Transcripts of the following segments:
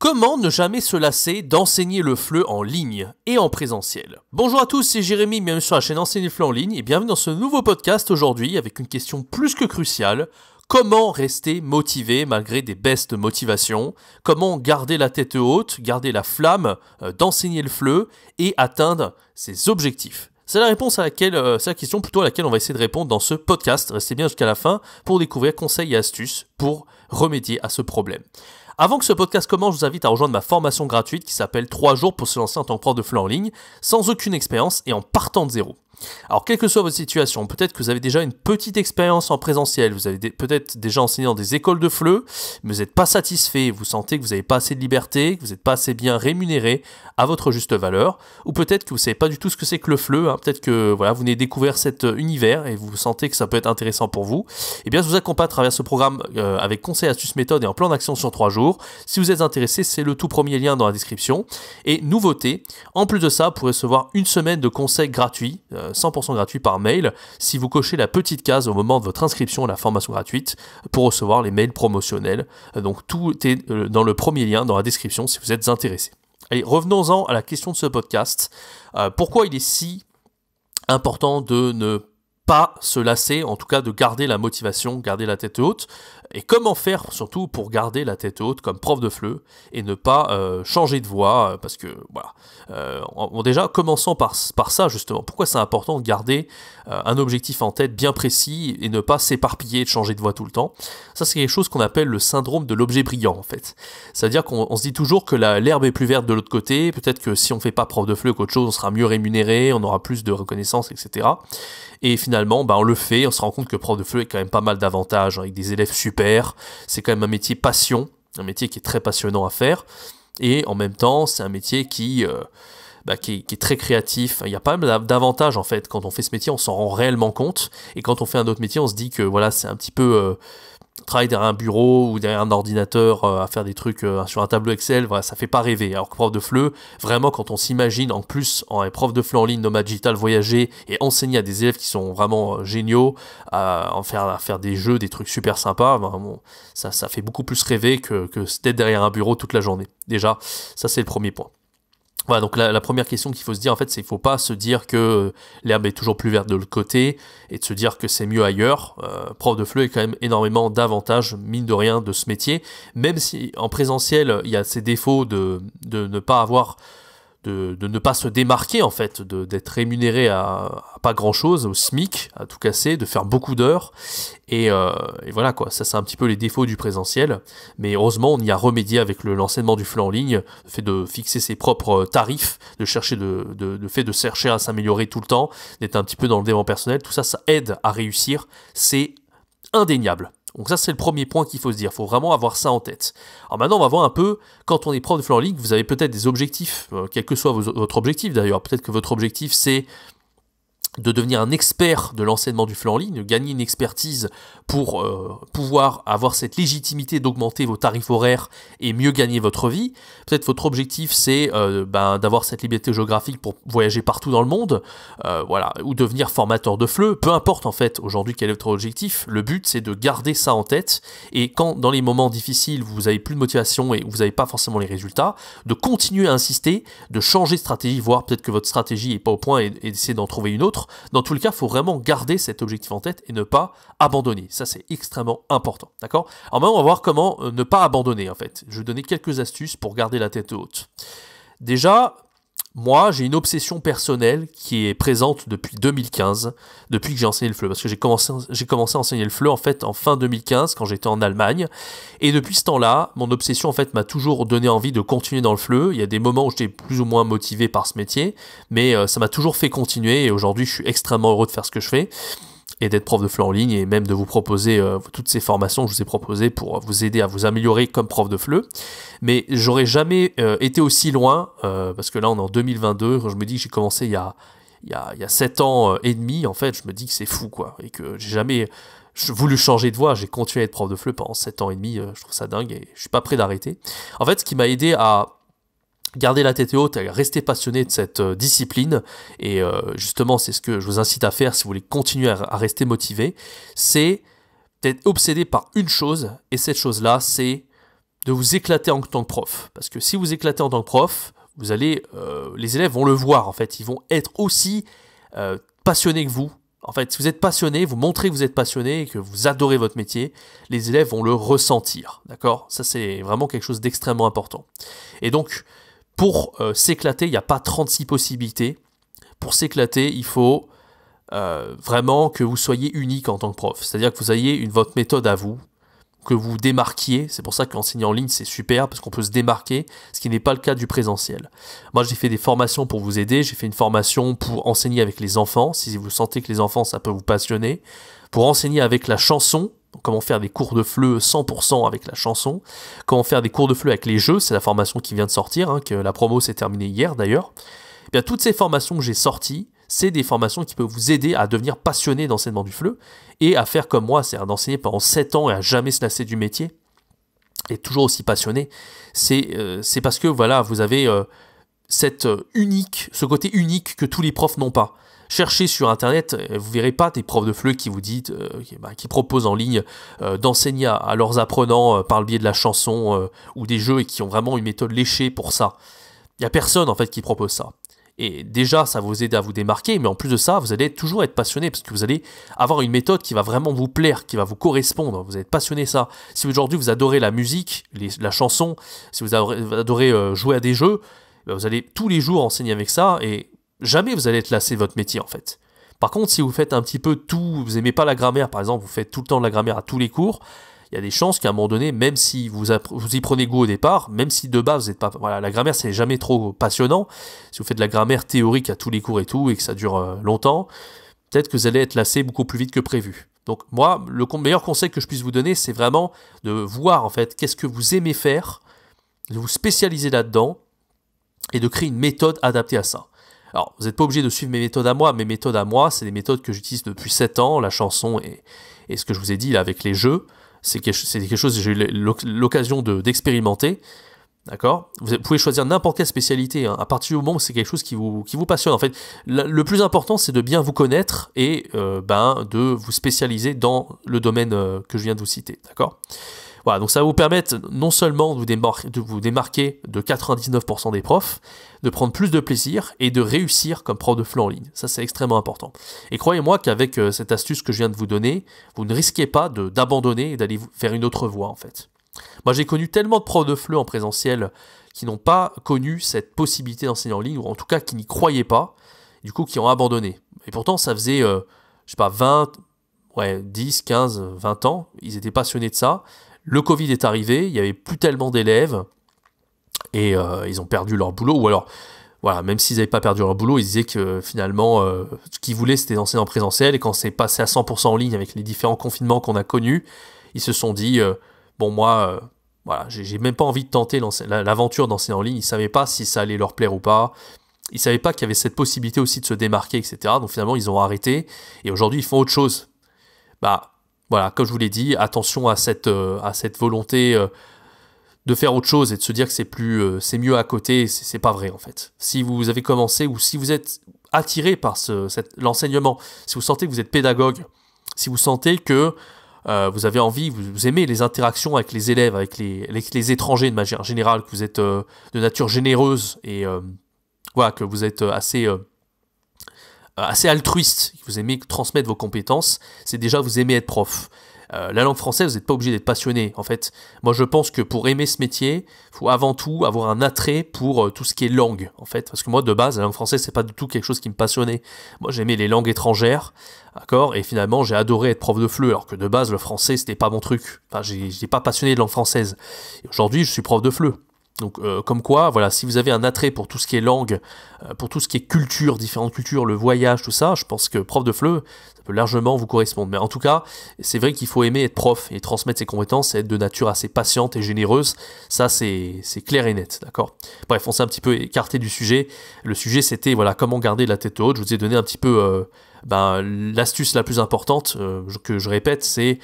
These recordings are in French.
Comment ne jamais se lasser d'enseigner le FLE en ligne et en présentiel? Bonjour à tous, c'est Jérémy, bienvenue sur la chaîne Enseigner le FLE en ligne et bienvenue dans ce nouveau podcast aujourd'hui avec une question plus que cruciale. Comment rester motivé malgré des baisses de motivation? Comment garder la tête haute, garder la flamme d'enseigner le FLE et atteindre ses objectifs? C'est la réponse à laquelle, c'est la question plutôt à laquelle on va essayer de répondre dans ce podcast. Restez bien jusqu'à la fin pour découvrir conseils et astuces pour remédier à ce problème. Avant que ce podcast commence, je vous invite à rejoindre ma formation gratuite qui s'appelle 3 jours pour se lancer en tant que prof de FLE en ligne, sans aucune expérience et en partant de zéro. Alors, quelle que soit votre situation, peut-être que vous avez déjà une petite expérience en présentiel, vous avez peut-être déjà enseigné dans des écoles de FLE, mais vous n'êtes pas satisfait, vous sentez que vous n'avez pas assez de liberté, que vous n'êtes pas assez bien rémunéré à votre juste valeur, ou peut-être que vous ne savez pas du tout ce que c'est que le FLE, peut-être que vous venez découvrir cet univers et vous sentez que ça peut être intéressant pour vous. Eh bien, je vous accompagne à travers ce programme avec conseils, astuces, méthodes et un plan d'action sur 3 jours. Si vous êtes intéressé, c'est le tout premier lien dans la description. Et nouveauté, en plus de ça, vous pourrez recevoir une semaine de conseils gratuits, 100% gratuit par mail, si vous cochez la petite case au moment de votre inscription à la formation gratuite pour recevoir les mails promotionnels. Donc tout est dans le premier lien dans la description si vous êtes intéressé. Allez, revenons-en à la question de ce podcast. Pourquoi il est si important de ne pas se lasser, en tout cas de garder la motivation, garder la tête haute, et comment faire surtout pour garder la tête haute comme prof de FLE et ne pas changer de voie, parce que voilà. Déjà, commençons par ça justement. Pourquoi c'est important de garder un objectif en tête bien précis et ne pas s'éparpiller et de changer de voie tout le temps? Ça, c'est quelque chose qu'on appelle le syndrome de l'objet brillant en fait. C'est-à-dire qu'on se dit toujours que l'herbe est plus verte de l'autre côté, peut-être que si on ne fait pas prof de FLE qu'autre chose, on sera mieux rémunéré, on aura plus de reconnaissance, etc. Et finalement, on le fait, on se rend compte que prof de FLE est quand même pas mal d'avantages, avec des élèves super, c'est quand même un métier passion, un métier qui est très passionnant à faire, et en même temps, c'est un métier qui est très créatif. Il y a pas mal d'avantages en fait, quand on fait ce métier, on s'en rend réellement compte, et quand on fait un autre métier, on se dit que voilà, c'est un petit peu... travailler derrière un bureau ou derrière un ordinateur à faire des trucs sur un tableau Excel, voilà, ça fait pas rêver. Alors que prof de FLE, vraiment quand on s'imagine en plus en prof de FLE en ligne, nomade digital, voyager et enseigner à des élèves qui sont vraiment géniaux, à faire des jeux, des trucs super sympas, ça fait beaucoup plus rêver que d'être derrière un bureau toute la journée. Déjà, ça c'est le premier point. Voilà, donc la première question qu'il faut se dire, en fait, c'est qu'il ne faut pas se dire que l'herbe est toujours plus verte de l'autre côté et de se dire que c'est mieux ailleurs. Prof de FLE est quand même énormément d'avantages, mine de rien, de ce métier. Même si en présentiel, il y a ces défauts de ne pas avoir... De ne pas se démarquer en fait, d'être rémunéré à pas grand chose, au SMIC, à tout casser, de faire beaucoup d'heures, et voilà quoi, ça c'est un petit peu les défauts du présentiel, mais heureusement on y a remédié avec l'enseignement du FLE en ligne, le fait de fixer ses propres tarifs, de chercher de chercher à s'améliorer tout le temps, d'être un petit peu dans le développement personnel, tout ça, ça aide à réussir, c'est indéniable. Donc ça c'est le premier point qu'il faut se dire, il faut vraiment avoir ça en tête. Alors maintenant on va voir un peu, quand on est prof de FLE en ligne, vous avez peut-être des objectifs, quel que soit votre objectif d'ailleurs, peut-être que votre objectif c'est de devenir un expert de l'enseignement du FLE en ligne, de gagner une expertise pour pouvoir avoir cette légitimité d'augmenter vos tarifs horaires et mieux gagner votre vie. Peut-être votre objectif c'est d'avoir cette liberté géographique pour voyager partout dans le monde, voilà, ou devenir formateur de FLE, peu importe en fait aujourd'hui quel est votre objectif, le but c'est de garder ça en tête et quand dans les moments difficiles vous avez plus de motivation et vous n'avez pas forcément les résultats, de continuer à insister, de changer de stratégie, voire peut-être que votre stratégie n'est pas au point et d'essayer d'en trouver une autre. Dans tous les cas, il faut vraiment garder cet objectif en tête et ne pas abandonner. Ça, c'est extrêmement important. D'accord? Alors maintenant, on va voir comment ne pas abandonner, en fait. Je vais donner quelques astuces pour garder la tête haute. Déjà, moi, j'ai une obsession personnelle qui est présente depuis 2015, depuis que j'ai enseigné le FLE, parce que j'ai commencé à enseigner le FLE en fait en fin 2015 quand j'étais en Allemagne, et depuis ce temps-là, mon obsession en fait m'a toujours donné envie de continuer dans le FLE. Il y a des moments où j'étais plus ou moins motivé par ce métier, mais ça m'a toujours fait continuer, et aujourd'hui je suis extrêmement heureux de faire ce que je fais et d'être prof de FLE en ligne et même de vous proposer toutes ces formations que je vous ai proposées pour vous aider à vous améliorer comme prof de FLE. Mais j'aurais jamais été aussi loin, parce que là on est en 2022, quand je me dis que j'ai commencé il y a 7 ans et demi, en fait, je me dis que c'est fou, quoi, et que j'ai jamais voulu changer de voie, j'ai continué à être prof de FLE pendant 7 ans et demi, je trouve ça dingue et je suis pas prêt d'arrêter. En fait, ce qui m'a aidé à garder la tête haute, rester passionné de cette discipline, et justement c'est ce que je vous incite à faire si vous voulez continuer à rester motivé, c'est d'être obsédé par une chose, et cette chose-là c'est de vous éclater en tant que prof. Parce que si vous éclatez en tant que prof, vous allez, les élèves vont le voir en fait. Ils vont être aussi passionnés que vous. En fait, si vous êtes passionné, vous montrez que vous êtes passionné et que vous adorez votre métier, les élèves vont le ressentir. D'accord ? Ça, c'est vraiment quelque chose d'extrêmement important. Et donc, pour s'éclater, il n'y a pas 36 possibilités. Pour s'éclater, il faut vraiment que vous soyez unique en tant que prof. C'est-à-dire que vous ayez votre méthode à vous, que vous démarquiez. C'est pour ça qu'enseigner en ligne, c'est super, parce qu'on peut se démarquer, ce qui n'est pas le cas du présentiel. Moi, j'ai fait des formations pour vous aider. J'ai fait une formation pour enseigner avec les enfants. Si vous sentez que les enfants, ça peut vous passionner. Pour enseigner avec la chanson, comment faire des cours de FLE 100% avec la chanson. Comment faire des cours de FLE avec les jeux. C'est la formation qui vient de sortir, hein, que la promo s'est terminée hier d'ailleurs. Eh bien, toutes ces formations que j'ai sorties, c'est des formations qui peuvent vous aider à devenir passionné d'enseignement du FLE et à faire comme moi, c'est-à-dire d'enseigner pendant 7 ans et à jamais se lasser du métier et toujours aussi passionné. C'est parce que voilà, vous avez ce côté unique que tous les profs n'ont pas. Cherchez sur internet, vous verrez pas des profs de FLE qui vous disent, qui proposent en ligne d'enseigner à leurs apprenants par le biais de la chanson ou des jeux et qui ont vraiment une méthode léchée pour ça. Il n'y a personne en fait qui propose ça. Et déjà, ça va vous aider à vous démarquer, mais en plus de ça, vous allez toujours être passionné parce que vous allez avoir une méthode qui va vraiment vous plaire, qui va vous correspondre. Vous allez être passionné ça. Si aujourd'hui vous adorez la musique, la chanson, si vous adorez jouer à des jeux, vous allez tous les jours enseigner avec ça et jamais vous allez être lassé de votre métier en fait. Par contre, si vous faites un petit peu tout, vous n'aimez pas la grammaire par exemple, vous faites tout le temps de la grammaire à tous les cours, il y a des chances qu'à un moment donné, même si vous y prenez goût au départ, même si de base vous n'êtes pas... Voilà, la grammaire, c'est jamais trop passionnant. Si vous faites de la grammaire théorique à tous les cours et tout, et que ça dure longtemps, peut-être que vous allez être lassé beaucoup plus vite que prévu. Donc moi, le meilleur conseil que je puisse vous donner, c'est vraiment de voir en fait qu'est-ce que vous aimez faire, de vous spécialiser là-dedans, et de créer une méthode adaptée à ça. Alors, vous n'êtes pas obligé de suivre mes méthodes à moi. Mes méthodes à moi, c'est des méthodes que j'utilise depuis 7 ans, la chanson et ce que je vous ai dit là avec les jeux. C'est quelque chose que j'ai eu l'occasion d'expérimenter. D'accord ? Vous pouvez choisir n'importe quelle spécialité, hein, à partir du moment où c'est quelque chose qui vous passionne. En fait, le plus important, c'est de bien vous connaître et de vous spécialiser dans le domaine que je viens de vous citer. D'accord ? Voilà, donc ça va vous permettre non seulement de vous démarquer de 99% des profs, de prendre plus de plaisir et de réussir comme prof de FLE en ligne. Ça, c'est extrêmement important. Et croyez-moi qu'avec cette astuce que je viens de vous donner, vous ne risquez pas d'abandonner et d'aller faire une autre voie en fait. Moi, j'ai connu tellement de profs de FLE en présentiel qui n'ont pas connu cette possibilité d'enseigner en ligne, ou en tout cas qui n'y croyaient pas, du coup qui ont abandonné. Et pourtant, ça faisait, 10, 15, 20 ans, ils étaient passionnés de ça. Le Covid est arrivé, il n'y avait plus tellement d'élèves et ils ont perdu leur boulot. Ou alors, voilà, même s'ils n'avaient pas perdu leur boulot, ils disaient que finalement, ce qu'ils voulaient, c'était d'enseigner en présentiel. Et quand c'est passé à 100% en ligne avec les différents confinements qu'on a connus, ils se sont dit, voilà, j'ai même pas envie de tenter l'aventure d'enseigner en ligne. Ils ne savaient pas si ça allait leur plaire ou pas. Ils ne savaient pas qu'il y avait cette possibilité aussi de se démarquer, etc. Donc finalement, ils ont arrêté. Et aujourd'hui, ils font autre chose. Voilà, comme je vous l'ai dit, attention à cette volonté de faire autre chose et de se dire que c'est mieux à côté. C'est pas vrai en fait. Si vous avez commencé ou si vous êtes attiré par l'enseignement, si vous sentez que vous êtes pédagogue, si vous sentez que vous avez envie, vous aimez les interactions avec les élèves, avec les étrangers de manière générale, que vous êtes de nature généreuse et voilà, que vous êtes assez altruiste, que vous aimez transmettre vos compétences, c'est déjà vous aimez être prof. La langue française, vous n'êtes pas obligé d'être passionné. En fait, moi je pense que pour aimer ce métier, il faut avant tout avoir un attrait pour tout ce qui est langue. En fait, parce que moi de base, la langue française, c'est pas du tout quelque chose qui me passionnait. Moi j'aimais les langues étrangères, d'accord, et finalement j'ai adoré être prof de FLE, alors que de base le français c'était pas mon truc. Enfin, j'étais pas passionné de langue française. Et aujourd'hui, je suis prof de FLE. Donc comme quoi, voilà, si vous avez un attrait pour tout ce qui est langue, pour tout ce qui est culture, différentes cultures, le voyage, tout ça, je pense que prof de FLE, ça peut largement vous correspondre. Mais en tout cas, c'est vrai qu'il faut aimer être prof et transmettre ses compétences et être de nature assez patiente et généreuse. Ça, c'est clair et net, d'accord ? Bref, on s'est un petit peu écarté du sujet. Le sujet, c'était voilà comment garder la tête haute. Je vous ai donné un petit peu l'astuce la plus importante que je répète, c'est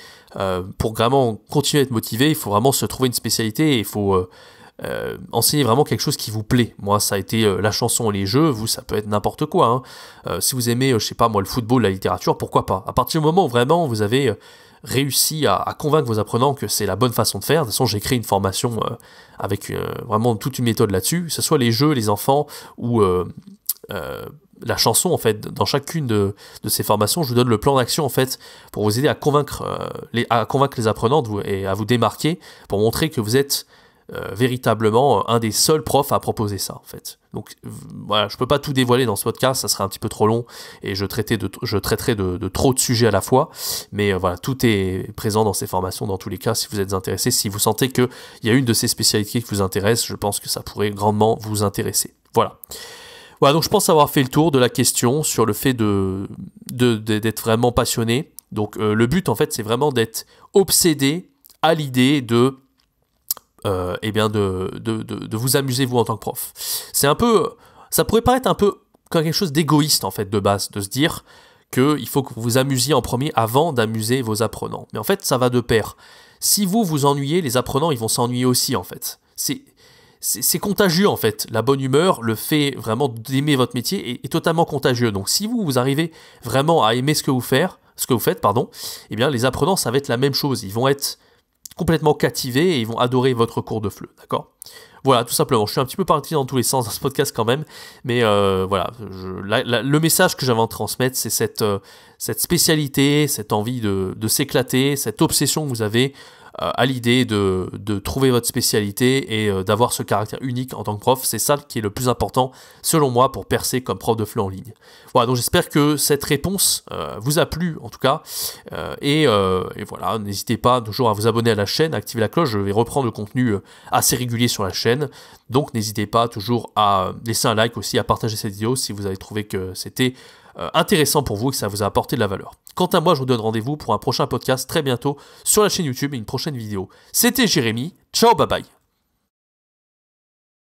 pour vraiment continuer à être motivé, il faut vraiment se trouver une spécialité et il faut enseigner vraiment quelque chose qui vous plaît. Moi, ça a été la chanson et les jeux. Vous, ça peut être n'importe quoi. Hein. Si vous aimez, je sais pas moi, le football, la littérature, pourquoi pas. À partir du moment où vraiment vous avez réussi à convaincre vos apprenants que c'est la bonne façon de faire. De toute façon, j'ai créé une formation avec vraiment toute une méthode là-dessus, que ce soit les jeux, les enfants ou la chanson. En fait, dans chacune de ces formations, je vous donne le plan d'action en fait pour vous aider à convaincre les apprenants et à vous démarquer, pour montrer que vous êtes véritablement un des seuls profs à proposer ça en fait. Donc voilà, je peux pas tout dévoiler dans ce podcast, ça serait un petit peu trop long et je traiterai de trop de sujets à la fois, mais voilà, tout est présent dans ces formations dans tous les cas. Si vous êtes intéressé, si vous sentez qu'il y a une de ces spécialités qui vous intéresse, je pense que ça pourrait grandement vous intéresser. Voilà, donc je pense avoir fait le tour de la question sur le fait d'être vraiment passionné. Donc le but en fait c'est vraiment d'être obsédé à l'idée de vous amuser vous en tant que prof. C'est un peu, ça pourrait paraître un peu comme quelque chose d'égoïste en fait de base, de se dire qu'il faut que vous vous amusiez en premier avant d'amuser vos apprenants. Mais en fait ça va de pair. Si vous vous ennuyez, les apprenants ils vont s'ennuyer aussi en fait. C'est contagieux en fait. La bonne humeur, le fait vraiment d'aimer votre métier est totalement contagieux. Donc si vous arrivez vraiment à aimer ce que vous faites, eh bien les apprenants ça va être la même chose. Ils vont être complètement captivés et ils vont adorer votre cours de FLE, d'accord ? Voilà, tout simplement. Je suis un petit peu parti dans tous les sens dans ce podcast quand même, mais voilà, le message que j'avais à transmettre, c'est cette spécialité, cette envie de s'éclater, cette obsession que vous avez à l'idée de trouver votre spécialité et d'avoir ce caractère unique en tant que prof. C'est ça qui est le plus important, selon moi, pour percer comme prof de FLE en ligne. Voilà, donc j'espère que cette réponse vous a plu, en tout cas. Et voilà, n'hésitez pas toujours à vous abonner à la chaîne, à activer la cloche. Je vais reprendre le contenu assez régulier sur la chaîne. Donc n'hésitez pas toujours à laisser un like aussi, à partager cette vidéo si vous avez trouvé que c'était intéressant pour vous et que ça vous a apporté de la valeur. Quant à moi, je vous donne rendez-vous pour un prochain podcast très bientôt sur la chaîne YouTube et une prochaine vidéo. C'était Jérémy, ciao, bye bye.